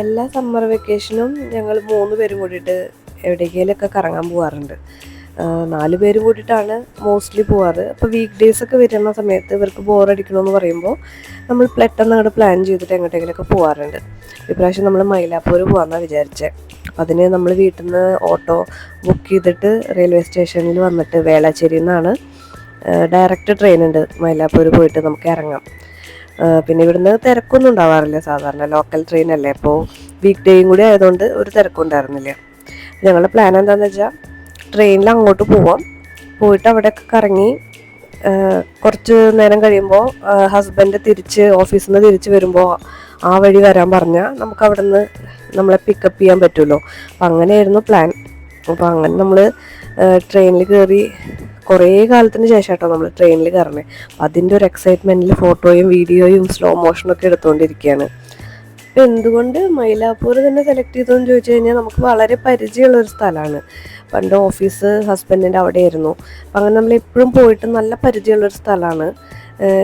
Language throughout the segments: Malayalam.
എല്ലാ സമ്മർ വെക്കേഷനും ഞങ്ങൾ 3 പേരും കൂടിയിട്ട് എവിടേക്കെങ്കിലുമൊക്കെ കറങ്ങാൻ പോകാറുണ്ട്. 4 പേര് കൂടിയിട്ടാണ് മോസ്റ്റ്ലി പോവാറ്. അപ്പോൾ വീക്ക് ഡേയ്സൊക്കെ വരുന്ന സമയത്ത് ഇവർക്ക് ബോറടിക്കണമെന്ന് പറയുമ്പോൾ നമ്മൾ പെട്ടെന്ന് അങ്ങോട്ട് പ്ലാൻ ചെയ്തിട്ട് എങ്ങോട്ടെങ്കിലുമൊക്കെ പോകാറുണ്ട്. ഇപ്രാവശ്യം നമ്മൾ മൈലാപ്പൂർ പോകാമെന്നാണ് വിചാരിച്ചത്. അപ്പോൾ അതിന് നമ്മൾ വീട്ടിൽ നിന്ന് ഓട്ടോ ബുക്ക് ചെയ്തിട്ട് റെയിൽവേ സ്റ്റേഷനിൽ വന്നിട്ട് വേളാച്ചേരിയിൽ നിന്നാണ് ഡയറക്റ്റ് ട്രെയിൻ ഉണ്ട്, മൈലാപ്പൂർ പോയിട്ട് നമുക്ക് ഇറങ്ങാം. പിന്നെ ഇവിടുന്ന് തിരക്കൊന്നും ഉണ്ടാവാറില്ല, സാധാരണ ലോക്കൽ ട്രെയിൻ അല്ലേ. അപ്പോൾ വീക്ക് ഡേയും കൂടി ആയതുകൊണ്ട് ഒരു തിരക്കും ഉണ്ടായിരുന്നില്ല. ഞങ്ങളുടെ പ്ലാൻ എന്താണെന്ന് വെച്ചാൽ ട്രെയിനിൽ അങ്ങോട്ട് പോവാം, പോയിട്ട് അവിടെയൊക്കെ കറങ്ങി കുറച്ച് നേരം കഴിയുമ്പോൾ ഹസ്ബൻഡ് ഓഫീസിൽ നിന്ന് തിരിച്ച് വരുമ്പോൾ ആ വഴി വരാൻ പറഞ്ഞാൽ നമുക്ക് അവിടെ നിന്ന് നമ്മളെ പിക്കപ്പ് ചെയ്യാൻ പറ്റുമല്ലോ. അപ്പം അങ്ങനെയായിരുന്നു പ്ലാൻ. അപ്പോൾ അങ്ങനെ നമ്മൾ ട്രെയിനിൽ കയറി കുറേ കാലത്തിന് ശേഷം കേട്ടോ നമ്മൾ ട്രെയിനിൽ കയറണേ. അപ്പം അതിൻ്റെ ഒരു എക്സൈറ്റ്മെൻറ്റിൽ ഫോട്ടോയും വീഡിയോയും സ്ലോ മോഷനൊക്കെ എടുത്തുകൊണ്ടിരിക്കുകയാണ്. അപ്പം എന്തുകൊണ്ട് മൈലാപ്പൂർ തന്നെ സെലക്ട് ചെയ്തതെന്ന് ചോദിച്ചു കഴിഞ്ഞാൽ നമുക്ക് വളരെ പരിചയമുള്ളൊരു സ്ഥലമാണ്. പണ്ട് ഓഫീസ് ഹസ്ബൻഡിൻ്റെ അവിടെയായിരുന്നു. അപ്പം അങ്ങനെ നമ്മൾ എപ്പോഴും പോയിട്ട് നല്ല പരിചയമുള്ളൊരു സ്ഥലമാണ്.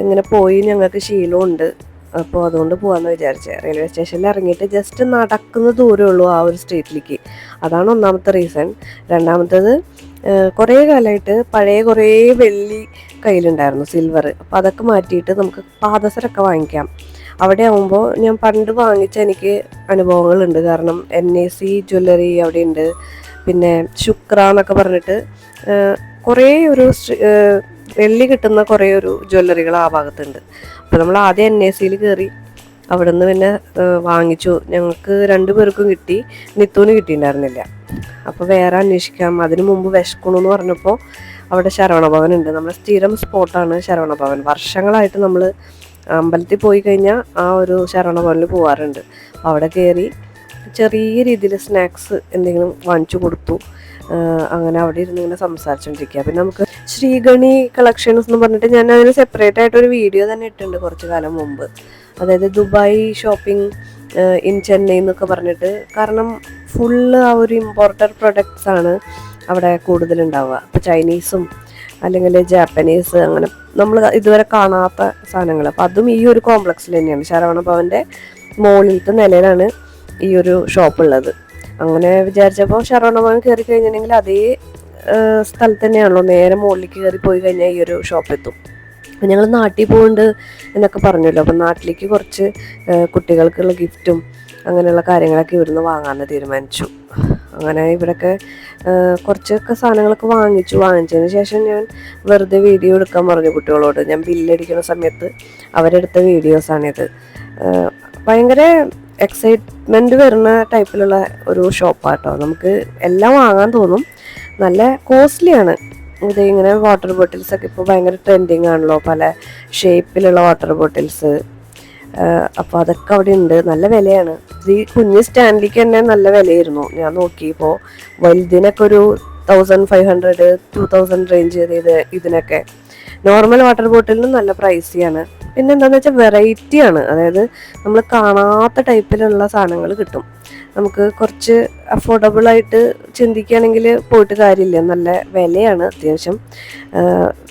ഇങ്ങനെ പോയി ഞങ്ങൾക്ക് ശീലമുണ്ട്. അപ്പോൾ അതുകൊണ്ട് പോകാമെന്ന് വിചാരിച്ചത്. റെയിൽവേ സ്റ്റേഷനിൽ ഇറങ്ങിയിട്ട് ജസ്റ്റ് നടക്കുന്ന ദൂരമേ ഉള്ളൂ ആ ഒരു സ്ട്രീറ്റിലേക്ക്. അതാണ് ഒന്നാമത്തെ റീസൺ. രണ്ടാമത്തേത്, കുറേ കാലമായിട്ട് പഴയ കുറേ വെള്ളി കയ്യിലുണ്ടായിരുന്നു, സിൽവർ. അപ്പോൾ അതൊക്കെ മാറ്റിയിട്ട് നമുക്ക് പാദസരമൊക്കെ വാങ്ങിക്കാം. അവിടെ ആകുമ്പോൾ ഞാൻ പണ്ട് വാങ്ങിച്ച എനിക്ക് അനുഭവങ്ങളുണ്ട്. കാരണം NAC ജ്വല്ലറി അവിടെയുണ്ട്, പിന്നെ ശുക്ര എന്നൊക്കെ പറഞ്ഞിട്ട് കുറേ ഒരു വെള്ളി കിട്ടുന്ന കുറേ ഒരു ജ്വല്ലറികൾ ആ ഭാഗത്തുണ്ട്. അപ്പോൾ നമ്മൾ ആദ്യം NACയിൽ കയറി അവിടെ നിന്ന് പിന്നെ വാങ്ങിച്ചു. ഞങ്ങൾക്ക് 2 പേർക്കും കിട്ടി, നിത്തുവിന് കിട്ടിയിട്ടുണ്ടായിരുന്നില്ല. അപ്പോൾ വേറെ അന്വേഷിക്കാം. അതിന് മുമ്പ് വിശക്കണമെന്ന് പറഞ്ഞപ്പോൾ അവിടെ ശരവണഭവൻ ഉണ്ട്. നമ്മുടെ സ്ഥിരം സ്പോട്ടാണ് ശരവണഭവൻ. വർഷങ്ങളായിട്ട് നമ്മൾ അമ്പലത്തിൽ പോയി കഴിഞ്ഞാൽ ആ ഒരു ശരവണഭവനിൽ പോകാറുണ്ട്. അവിടെ കയറി ചെറിയ രീതിയിൽ സ്നാക്സ് എന്തെങ്കിലും വാങ്ങിച്ചു കൊടുത്തു. അങ്ങനെ അവിടെ ഇരുന്ന് ഇങ്ങനെ സംസാരിച്ചുകൊണ്ടിരിക്കുക. പിന്നെ നമുക്ക് ശ്രീഗണി കളക്ഷൻസ് എന്ന് പറഞ്ഞിട്ട് ഞാൻ അതിന് സെപ്പറേറ്റ് ആയിട്ടൊരു വീഡിയോ തന്നെ ഇട്ടിട്ടുണ്ട് കുറച്ച് കാലം മുമ്പ്. അതായത് ദുബായ് ഷോപ്പിംഗ് ഇൻ ചെന്നൈ എന്നൊക്കെ പറഞ്ഞിട്ട്. കാരണം ഫുള്ള് ആ ഒരു ഇമ്പോർട്ടഡ് പ്രൊഡക്ട്സ് ആണ് അവിടെ കൂടുതലുണ്ടാവുക. ഇപ്പോൾ ചൈനീസും അല്ലെങ്കിൽ ജാപ്പനീസ്, അങ്ങനെ നമ്മൾ ഇതുവരെ കാണാത്ത സാധനങ്ങൾ. അപ്പം അതും ഈ ഒരു കോംപ്ലക്സിൽ തന്നെയാണ്. ശരവണ ഭവൻ്റെ മുകളിലത്തെ നിലയിലാണ് ഈ ഒരു ഷോപ്പ് ഉള്ളത്. അങ്ങനെ വിചാരിച്ചപ്പോൾ ശരവണ ഭവൻ കയറി കഴിഞ്ഞിട്ടുണ്ടെങ്കിൽ അതേ സ്ഥലത്ത് തന്നെയാണല്ലോ, നേരെ മുകളിലേക്ക് കയറി പോയി കഴിഞ്ഞാൽ ഈ ഒരു ഷോപ്പ് എത്തും. അപ്പം ഞങ്ങൾ നാട്ടിൽ പോകുന്നുണ്ട് എന്നൊക്കെ പറഞ്ഞല്ലോ. അപ്പം നാട്ടിലേക്ക് കുറച്ച് കുട്ടികൾക്കുള്ള ഗിഫ്റ്റും അങ്ങനെയുള്ള കാര്യങ്ങളൊക്കെ ഇവിടുന്ന് വാങ്ങാമെന്ന് തീരുമാനിച്ചു. അങ്ങനെ ഇവിടെയൊക്കെ കുറച്ചൊക്കെ സാധനങ്ങളൊക്കെ വാങ്ങിച്ചതിന് ശേഷം ഞാൻ വെറുതെ വീഡിയോ എടുക്കാൻ പറഞ്ഞു കുട്ടികളോട്. ഞാൻ ബില്ലടിക്കുന്ന സമയത്ത് അവരെടുത്ത വീഡിയോസാണിത്. ഭയങ്കര എക്സൈറ്റ്മെൻറ്റ് വരുന്ന ടൈപ്പിലുള്ള ഒരു ഷോപ്പാട്ടോ. നമുക്ക് എല്ലാം വാങ്ങാൻ തോന്നും. നല്ല കോസ്റ്റ്ലിയാണ്. ഇത് ഇങ്ങനെ വാട്ടർ ബോട്ടിൽസൊക്കെ ഇപ്പോൾ ഭയങ്കര ട്രെൻഡിങ് ആണല്ലോ, പല ഷേപ്പിലുള്ള വാട്ടർ ബോട്ടിൽസ്. അപ്പോൾ അതൊക്കെ അവിടെ ഉണ്ട്. നല്ല വിലയാണ്. ഈ കുഞ്ഞ് സ്റ്റാൻഡിലേക്ക് തന്നെ നല്ല വിലയായിരുന്നു. ഞാൻ നോക്കിയപ്പോൾ വലുതിനൊക്കെ ഒരു 1500 2000 റേഞ്ച് ഇതിനൊക്കെ. നോർമൽ വാട്ടർ ബോട്ടിലിനും നല്ല പ്രൈസിയാണ്. പിന്നെ എന്താണെന്ന് വെച്ചാൽ വെറൈറ്റിയാണ്. അതായത് നമ്മൾ കാണാത്ത ടൈപ്പിലുള്ള സാധനങ്ങൾ കിട്ടും. നമുക്ക് കുറച്ച് അഫോർഡബിളായിട്ട് ചിന്തിക്കുകയാണെങ്കിൽ പോയിട്ട് കാര്യമില്ല. നല്ല വിലയാണ് അത്യാവശ്യം.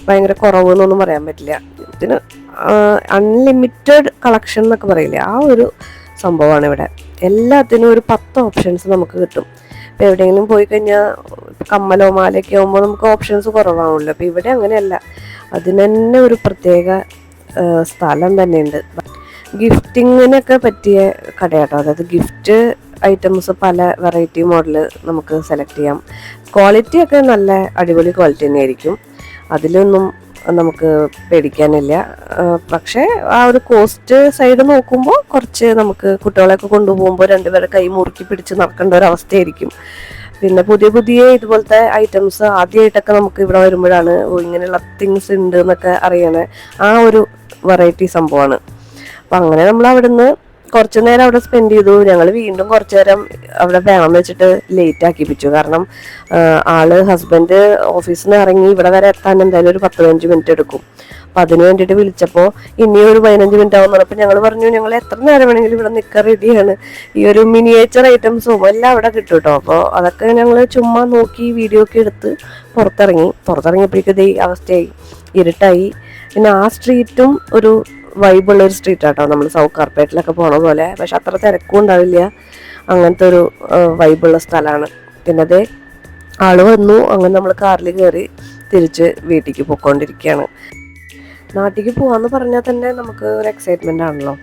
ഭയങ്കര കുറവെന്നൊന്നും പറയാൻ പറ്റില്ല. ഇതിന് അൺലിമിറ്റഡ് കളക്ഷൻ എന്നൊക്കെ പറയില്ലേ, ആ ഒരു സംഭവമാണ് ഇവിടെ. എല്ലാത്തിനും ഒരു 10 ഓപ്ഷൻസ് നമുക്ക് കിട്ടും. ഇപ്പം എവിടെയെങ്കിലും പോയി കഴിഞ്ഞാൽ കമ്മലോ മാലയൊക്കെ ആകുമ്പോൾ നമുക്ക് ഓപ്ഷൻസ് കുറവാണല്ലോ. അപ്പോൾ ഇവിടെ അങ്ങനെയല്ല, അതിന് തന്നെ ഒരു പ്രത്യേക സ്ഥലം തന്നെയുണ്ട്. ഗിഫ്റ്റിങ്ങിനൊക്കെ പറ്റിയ കടയാട്ടോ. അതായത് ഗിഫ്റ്റ് ഐറ്റംസ് പല വെറൈറ്റി മോഡൽ നമുക്ക് സെലക്ട് ചെയ്യാം. ക്വാളിറ്റി ഒക്കെ നല്ല അടിപൊളി ക്വാളിറ്റി തന്നെയായിരിക്കും, അതിലൊന്നും നമുക്ക് പേടിക്കാനില്ല. പക്ഷേ ആ ഒരു കോസ്റ്റ് സൈഡ് നോക്കുമ്പോൾ കുറച്ച് നമുക്ക് കുട്ടികളെയൊക്കെ കൊണ്ടുപോകുമ്പോൾ 2 പേരെ കൈ മുറുക്കി പിടിച്ച് നടക്കേണ്ട ഒരു അവസ്ഥയായിരിക്കും. പിന്നെ പുതിയ ഇതുപോലത്തെ ഐറ്റംസ് ആദ്യമായിട്ടൊക്കെ നമുക്ക് ഇവിടെ വരുമ്പോഴാണ് ഇങ്ങനെയുള്ള തിങ്സ് ഉണ്ട് എന്നൊക്കെ അറിയണേ. ആ ഒരു വെറൈറ്റി സംഭവമാണ്. അപ്പം അങ്ങനെ നമ്മൾ അവിടുന്ന് കുറച്ച് നേരം അവിടെ സ്പെൻഡ് ചെയ്തു. ഞങ്ങൾ വീണ്ടും കുറച്ച് നേരം അവിടെ വേണമെന്ന് വെച്ചിട്ട് ലേറ്റ് ആക്കിപ്പിച്ചു. കാരണം ഹസ്ബൻഡ് ഓഫീസിൽ നിന്ന് ഇറങ്ങി ഇവിടെ വരെ എത്താൻ എന്തായാലും ഒരു 10-15 മിനിറ്റ് എടുക്കും. അപ്പം അതിന് വേണ്ടിയിട്ട് വിളിച്ചപ്പോൾ ഇനിയും ഒരു 15 മിനിറ്റ് ആവുമെന്ന് പറഞ്ഞപ്പോൾ ഞങ്ങൾ പറഞ്ഞു ഞങ്ങൾ എത്ര നേരം വേണമെങ്കിലും ഇവിടെ നിൽക്കാൻ റെഡിയാണ്. ഈ ഒരു മിനിയേച്ചർ ഐറ്റംസും എല്ലാം അവിടെ കിട്ടും കേട്ടോ. അപ്പോൾ അതൊക്കെ ഞങ്ങൾ ചുമ്മാ നോക്കി വീഡിയോ ഒക്കെ എടുത്ത് പുറത്തിറങ്ങിയപ്പോഴേക്കും ഈ അവസ്ഥയായി, ഇരുട്ടായി. പിന്നെ ആ സ്ട്രീറ്റും ഒരു വൈബുള്ള ഒരു സ്ട്രീറ്റ് ആട്ടോ, നമ്മൾ സൗത്ത് കാർപ്പേറ്റിലൊക്കെ പോണ പോലെ. പക്ഷെ അത്ര തിരക്കും ഉണ്ടാവില്ല, അങ്ങനത്തെ ഒരു വൈബുള്ള സ്ഥലമാണ്. പിന്നെ അതേ ആള് വന്നു, അങ്ങനെ നമ്മൾ കാറിൽ കയറി തിരിച്ച് വീട്ടിലേക്ക് പോയിക്കൊണ്ടിരിക്കുകയാണ്. നാട്ടിലേക്ക് പോകാമെന്ന് പറഞ്ഞാൽ തന്നെ നമുക്ക് ഒരു എക്സൈറ്റ്മെൻ്റ് ആണല്ലോ.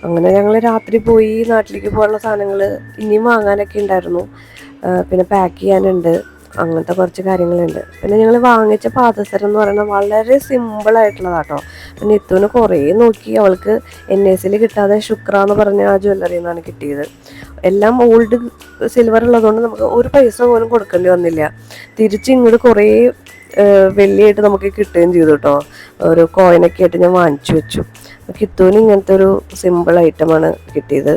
അങ്ങനെ ഞങ്ങൾ രാത്രി പോയി നാട്ടിലേക്ക് പോകാനുള്ള സാധനങ്ങൾ ഇനിയും വാങ്ങാനൊക്കെ ഉണ്ടായിരുന്നു, പിന്നെ പാക്ക് ചെയ്യാനുണ്ട്, അങ്ങനത്തെ കുറച്ച് കാര്യങ്ങളുണ്ട്. പിന്നെ ഞങ്ങൾ വാങ്ങിച്ച പാദസരം എന്ന് പറയുന്നത് വളരെ സിമ്പിളായിട്ടുള്ളതാട്ടോ. പിന്നെ ഇത്തുവിന് കുറേ നോക്കി, അവൾക്ക് NACയിൽ കിട്ടാതെ ശുക്ര എന്ന് പറഞ്ഞ ആ ജ്വല്ലറിയിൽ നിന്നാണ് കിട്ടിയത്. എല്ലാം ഓൾഡ് സിൽവർ ഉള്ളതുകൊണ്ട് നമുക്ക് ഒരു പൈസ പോലും കൊടുക്കേണ്ടി വന്നില്ല. തിരിച്ച് ഇങ്ങോട്ട് കുറേ വെള്ളിയായിട്ട് നമുക്ക് കിട്ടുകയും ചെയ്തു കേട്ടോ. ഒരു കോയിനൊക്കെ ആയിട്ട് ഞാൻ വാങ്ങിച്ചു വെച്ചു. കിത്തുവിന് ഇങ്ങനത്തെ ഒരു സിമ്പിൾ ഐറ്റമാണ് കിട്ടിയത്.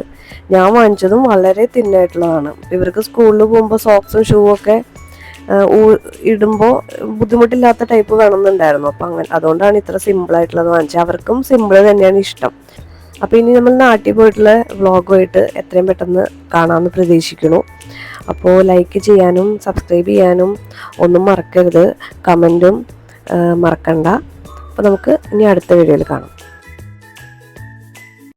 ഞാൻ വാങ്ങിച്ചതും വളരെ തിന്നായിട്ടുള്ളതാണ്. ഇവർക്ക് സ്കൂളിൽ പോകുമ്പോൾ സോക്സും ഷൂ ഒക്കെ ഇടുമ്പോൾ ബുദ്ധിമുട്ടില്ലാത്ത ടൈപ്പ് വേണമെന്നുണ്ടായിരുന്നു. അപ്പം അതുകൊണ്ടാണ് ഇത്ര സിമ്പിളായിട്ടുള്ളത് വാങ്ങിച്ചത്. അവർക്കും സിമ്പിൾ തന്നെയാണ് ഇഷ്ടം. അപ്പോൾ ഇനി നമ്മൾ നാട്ടിൽ പോയിട്ടുള്ള വ്ളോഗുമായിട്ട് എത്രയും പെട്ടെന്ന് കാണാമെന്ന് പ്രതീക്ഷിക്കുന്നു. അപ്പോൾ ലൈക്ക് ചെയ്യാനും സബ്സ്ക്രൈബ് ചെയ്യാനും ഒന്നും മറക്കരുത്, കമൻറ്റും മറക്കണ്ട. അപ്പോൾ നമുക്ക് ഇനി അടുത്ത വീഡിയോയിൽ കാണാം.